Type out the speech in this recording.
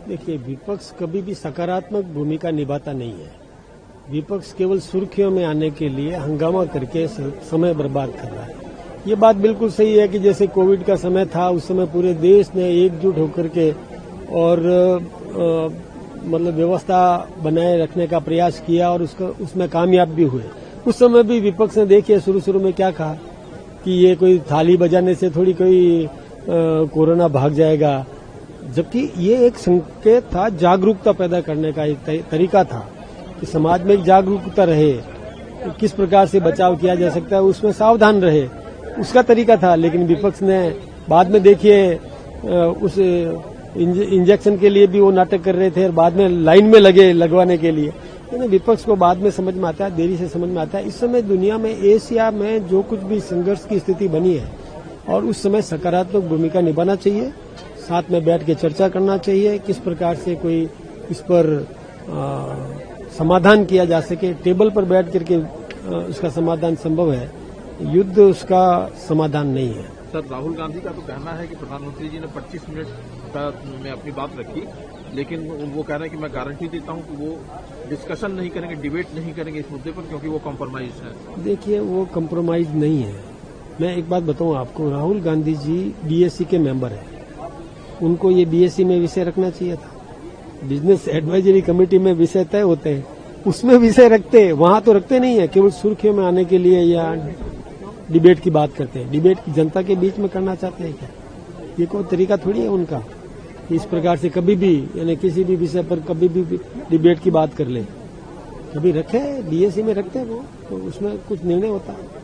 देखिए, विपक्ष कभी भी सकारात्मक भूमिका निभाता नहीं है। विपक्ष केवल सुर्खियों में आने के लिए हंगामा करके समय बर्बाद कर रहा है। ये बात बिल्कुल सही है कि जैसे कोविड का समय था, उस समय पूरे देश ने एकजुट होकर के और मतलब व्यवस्था बनाए रखने का प्रयास किया और उसमें कामयाब भी हुए। उस समय भी विपक्ष ने देखिए शुरू में क्या कहा कि ये कोई थाली बजाने से थोड़ी कोई कोरोना भाग जाएगा, जबकि ये एक संकेत था, जागरूकता पैदा करने का एक तरीका था कि समाज में एक जागरूकता रहे, किस प्रकार से बचाव किया जा सकता है, उसमें सावधान रहे, उसका तरीका था। लेकिन विपक्ष ने बाद में देखिए उस इंजेक्शन के लिए भी वो नाटक कर रहे थे और बाद में लाइन में लगे लगवाने के लिए। तो विपक्ष को बाद में समझ में आता है, देरी से समझ में आता है। इस समय दुनिया में, एशिया में जो कुछ भी संघर्ष की स्थिति बनी है और उस समय सकारात्मक भूमिका निभाना चाहिए, साथ में बैठ के चर्चा करना चाहिए, किस प्रकार से कोई इस पर समाधान किया जा सके। टेबल पर बैठ करके उसका समाधान संभव है, युद्ध उसका समाधान नहीं है। सर, राहुल गांधी का तो कहना है कि प्रधानमंत्री जी ने 25 मिनट में अपनी बात रखी, लेकिन वो कह रहे हैं कि मैं गारंटी देता हूं कि वो डिस्कशन नहीं करेंगे, डिबेट नहीं करेंगे इस मुद्दे पर, क्योंकि वो कॉम्प्रोमाइज है। देखिए, वो कॉम्प्रोमाइज नहीं है। मैं एक बात बताऊं आपको, राहुल गांधी जी बीएससी के मेंबर हैं, उनको ये बीएससी में विषय रखना चाहिए था। बिजनेस एडवाइजरी कमेटी में विषय तय होते हैं, उसमें विषय रखते, वहां तो रखते नहीं है। केवल सुर्खियों में आने के लिए या डिबेट की बात करते हैं। डिबेट की जनता के बीच में करना चाहते हैं क्या? ये कोई तरीका थोड़ी है उनका, इस प्रकार से कभी भी, यानी किसी भी विषय पर कभी भी डिबेट की बात कर ले। कभी रखे, बीएससी में रखते हैं वो, तो उसमें कुछ निर्णय होता है।